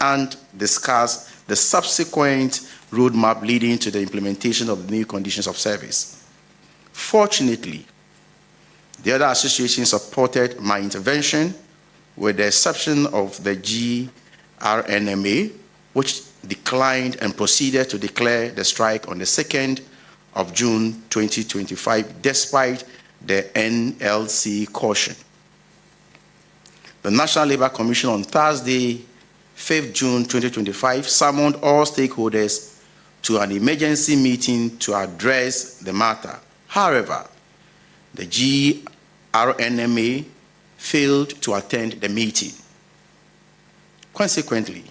and discuss the subsequent roadmap leading to the implementation of the new conditions of service. Fortunately, the other associations supported my intervention, with the exception of the GRNMA, which declined and proceeded to declare the strike on the 2nd of June 2025, despite the NLC caution. The National Labour Commission on Thursday, 5th June 2025, summoned all stakeholders to an emergency meeting to address the matter. However, the GRNMA failed to attend the meeting. Consequently,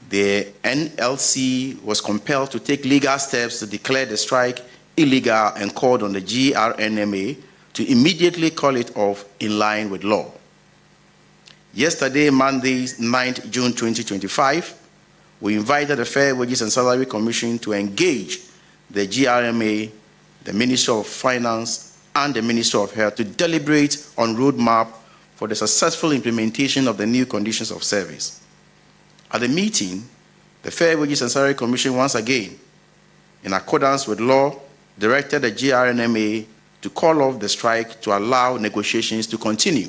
the NLC was compelled to take legal steps to declare the strike illegal and called on the GRNMA to immediately call it off in line with law. Yesterday, Monday, 9th June 2025, we invited the Fair Wages and Salary Commission to engage the GRMA, the Ministry of Finance, and the Ministry of Health to deliberate on roadmap for the successful implementation of the new conditions of service. At the meeting, the Fair Wages and Salary Commission once again, in accordance with law, directed the GRNMA to call off the strike to allow negotiations to continue.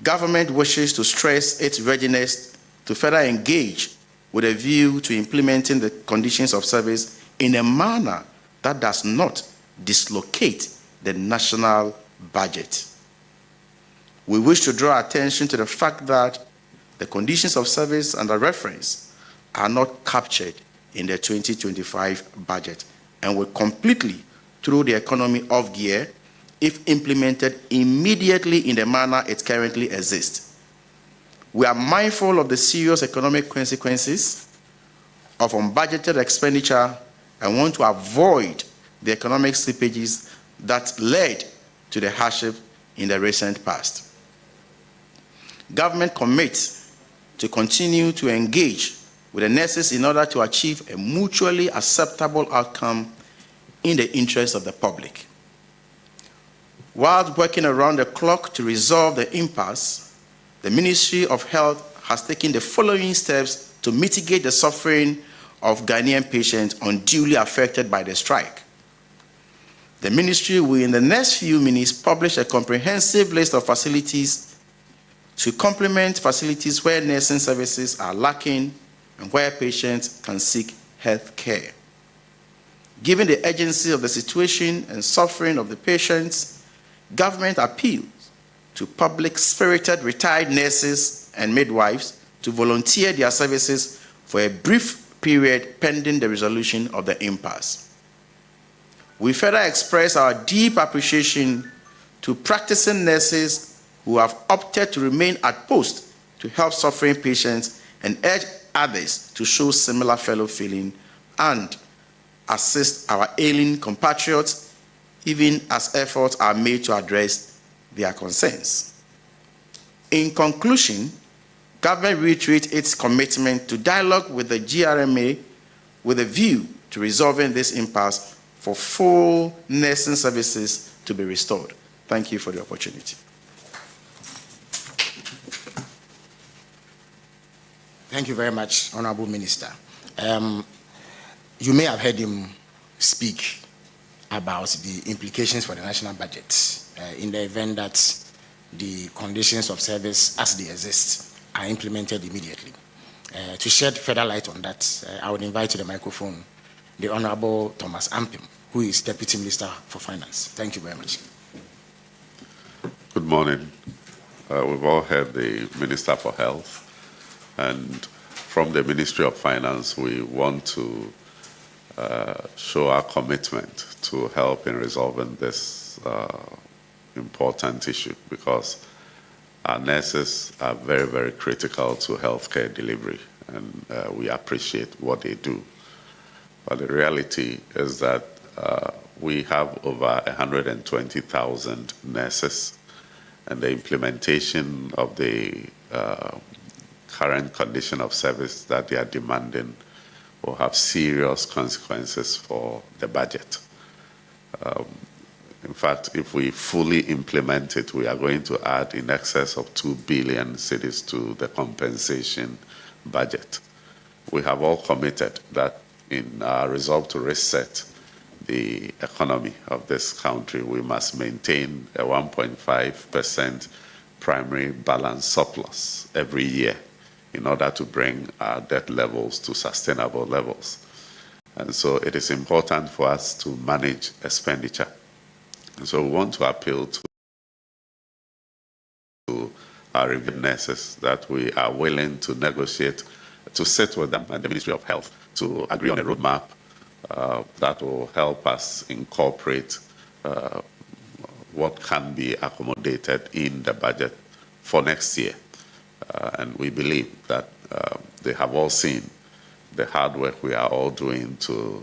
Government wishes to stress its readiness to further engage with a view to implementing the conditions of service in a manner that does not dislocate the national budget. We wish to draw attention to the fact that the conditions of service under reference are not captured in the 2025 budget and will completely throw the economy off gear if implemented immediately in the manner it currently exists. We are mindful of the serious economic consequences of unbudgeted expenditure and want to avoid the economic slippages that led to the hardship in the recent past. Government commits to continue to engage with the nurses in order to achieve a mutually acceptable outcome in the interest of the public. While working around the clock to resolve the impasse, the Ministry of Health has taken the following steps to mitigate the suffering of Ghanaian patients unduly affected by the strike. The Ministry will, in the next few minutes, publish a comprehensive list of facilities to complement facilities where nursing services are lacking and where patients can seek health care. Given the urgency of the situation and suffering of the patients, government appeals to public-spirited retired nurses and midwives to volunteer their services for a brief period pending the resolution of the impasse. We further express our deep appreciation to practicing nurses who have opted to remain at post to help suffering patients and urge others to show similar fellow feeling and assist our ailing compatriots even as efforts are made to address their concerns. In conclusion, government reiterates its commitment to dialogue with the GRMA with a view to resolving this impasse for full nursing services to be restored. Thank you for the opportunity. Thank you very much, Honorable Minister. You may have heard him speak about the implications for the national budget in the event that the conditions of service as they exist are implemented immediately. To shed further light on that, I would invite to the microphone the Honorable Thomas Ampim, who is Deputy Minister for Finance. Thank you very much. Good morning. We've all heard the Minister for Health, and from the Ministry of Finance, we want to show our commitment to help in resolving this important issue, because our nurses are very, very critical to healthcare delivery, and we appreciate what they do. But the reality is that we have over 120,000 nurses, and the implementation of the current condition of service that they are demanding will have serious consequences for the budget. In fact, if we fully implement it, we are going to add in excess of 2 billion cedis to the compensation budget. We have all committed that in our resolve to reset the economy of this country, we must maintain a 1.5% primary balance surplus every year in order to bring our debt levels to sustainable levels. And so it is important for us to manage expenditure. And so we want to appeal to our review nurses that we are willing to negotiate, to sit with them and the Ministry of Health to agree on a roadmap that will help us incorporate what can be accommodated in the budget for next year. And we believe that they have all seen the hard work we are all doing to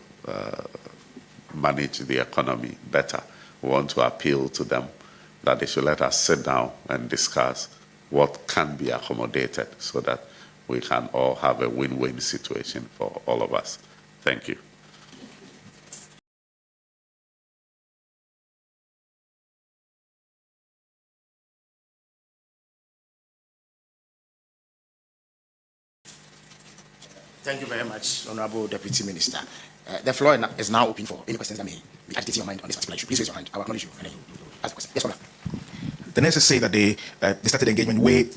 manage the economy better. We want to appeal to them that they should let us sit down and discuss what can be accommodated so that we can all have a win-win situation for all of us. Thank you. Thank you very much, Honorable Deputy Minister. The floor is now open for any questions that may be agitating your mind on this particular issue. Please raise your hand. I will acknowledge you. And then ask a question. Yes, Honorable. The nurses say that they started engagement way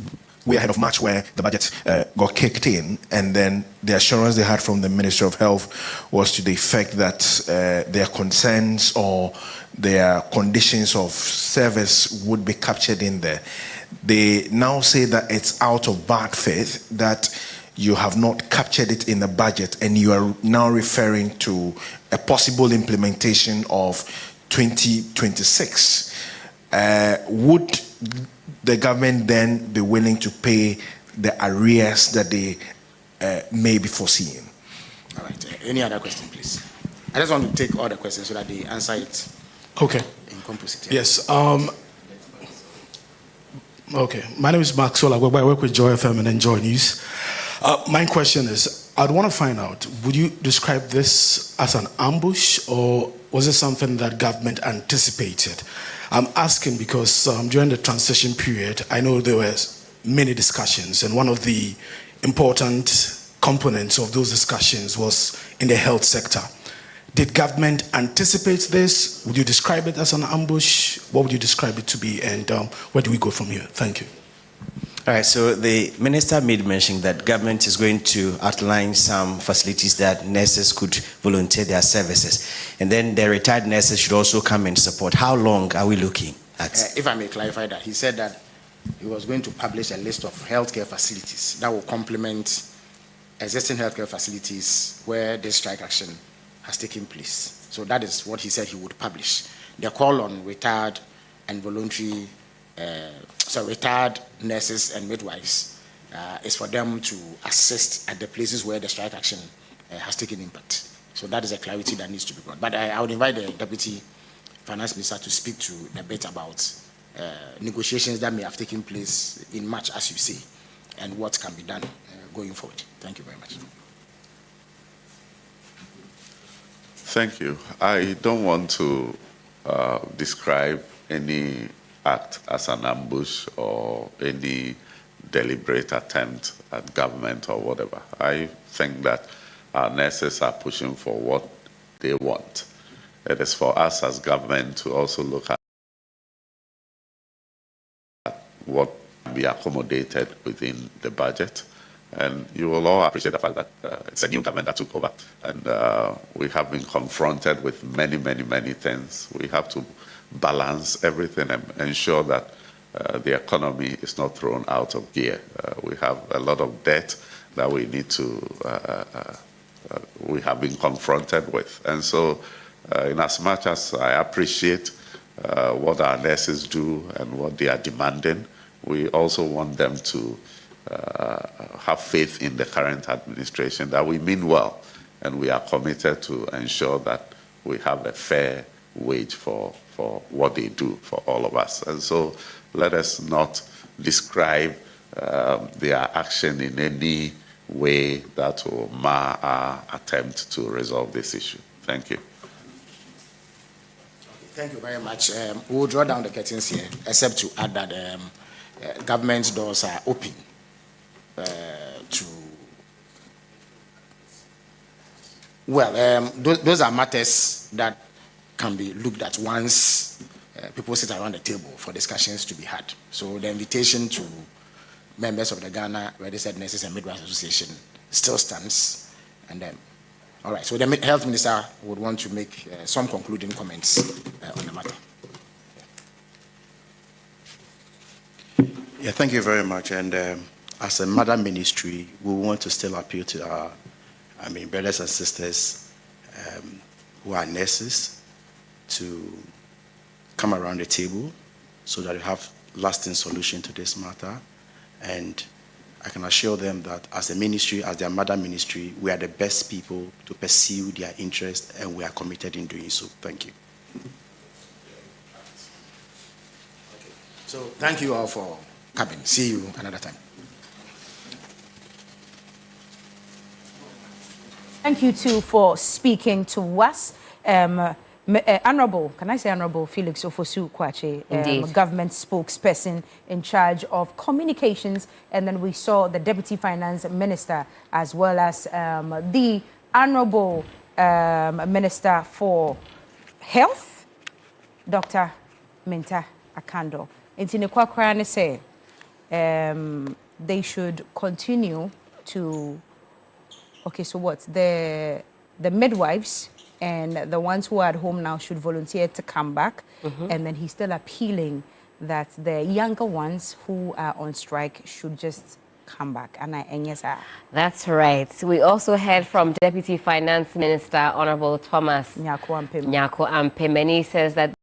ahead of March, where the budget got kicked in, and then the assurance they had from the Ministry of Health was to the effect that their concerns or their conditions of service would be captured in there. They now say that it's out of bad faith that you have not captured it in the budget, and you are now referring to a possible implementation of 2026. Would the government then be willing to pay the arrears that they may be foreseeing? All right. Any other question, please? I just want to take all the questions so that they answer it. Okay. In composite. Yes. Okay. My name is Maxwell Agwagba. I work with Joy FM and Enjoy News. My question is, I'd want to find out, would you describe this as an ambush, or was it something that government anticipated? I'm asking because during the transition period, I know there were many discussions, and one of the important components of those discussions was in the health sector. Did government anticipate this? Would you describe it as an ambush? What would you describe it to be, and where do we go from here? Thank you. All right, so the minister made mention that government is going to outline some facilities that nurses could volunteer their services. And then the retired nurses should also come and support. How long are we looking at? If I may clarify that, he said that he was going to publish a list of healthcare facilities that will complement existing healthcare facilities where this strike action has taken place. So that is what he said he would publish. The call on retired and voluntary retired nurses and midwives is for them to assist at the places where the strike action has taken impact. So that is a clarity that needs to be brought. But I would invite the Deputy Finance Minister to speak to a bit about negotiations that may have taken place in March, as you say, and what can be done going forward. Thank you very much. Thank you. I don't want to describe any act as an ambush or any deliberate attempt at government or whatever. I think that our nurses are pushing for what they want. It is for us as government to also look at what can be accommodated within the budget. And you will all appreciate the fact that it's a new government that took over. And we have been confronted with many, many, many things. We have to balance everything and ensure that the economy is not thrown out of gear. We have a lot of debt that we need to, we have been confronted with. And so in as much as I appreciate what our nurses do and what they are demanding, we also want them to have faith in the current administration that we mean well, and we are committed to ensure that we have a fair wage for what they do for all of us. And so let us not describe their action in any way that will mar our attempt to resolve this issue. Thank you. Thank you very much. We'll draw down the curtains here, except to add that government doors are open to. Well, those are matters that can be looked at once people sit around the table for discussions to be had. So the invitation to members of the Ghana Registered Nurses and Midwives Association still stands. And then, all right, so the Health Minister would want to make some concluding comments on the matter. Yeah, thank you very much. And as a mother ministry, we want to still appeal to our, brothers and sisters who are nurses to come around the table so that we have lasting solution to this matter. And I can assure them that as a ministry, as their mother ministry, we are the best people to pursue their interest, and we are committed in doing so. Thank you. So thank you all for coming. See you another time. Thank you too for speaking to us. Honorable, can I say Honorable Felix Ofosu Kwache, government spokesperson in charge of communications, and then we saw the Deputy Finance Minister as well as the Honorable Minister for Health, Dr. Minta Akando. Intinekwa say they should continue to. Okay, so what? The midwives and the ones who are at home now should volunteer to come back. And then he's still appealing that the younger ones who are on strike should just come back. And yes, that's right. We also heard from Deputy Finance Minister Honorable Thomas Nyako Ampem, and he says that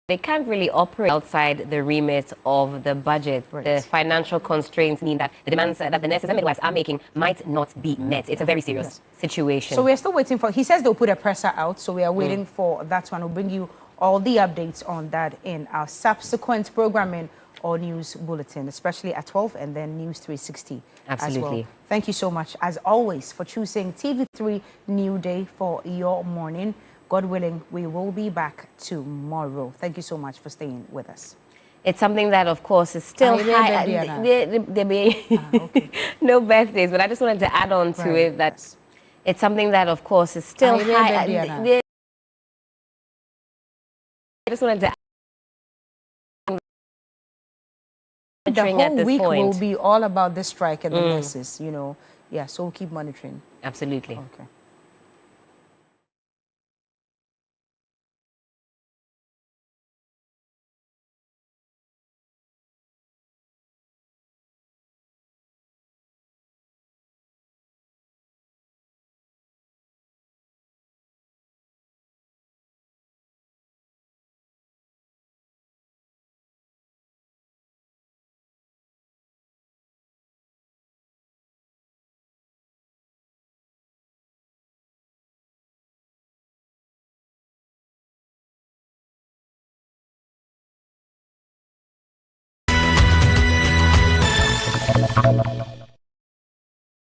they can't really operate outside the remit of the budget. Right. The financial constraints mean that the demands that the nurses and midwives are making might not be met. It's a very serious situation. So we're still waiting for, he says they'll put a presser out, so we are waiting for that one. We'll bring you all the updates on that in our subsequent programming or news bulletin, especially at 12 and then News 360 Absolutely. As well. Thank you so much, as always, for choosing TV3 New Day for your morning. God willing, we will be back tomorrow. Thank you so much for staying with us. It's something that, of course, is still high. There be no birthdays, but I just wanted to add on to it that it's something that, of course, is still high. I just wanted to add the whole week will be all about this strike and the nurses, you know. Yeah, so we'll keep monitoring. Absolutely. Okay.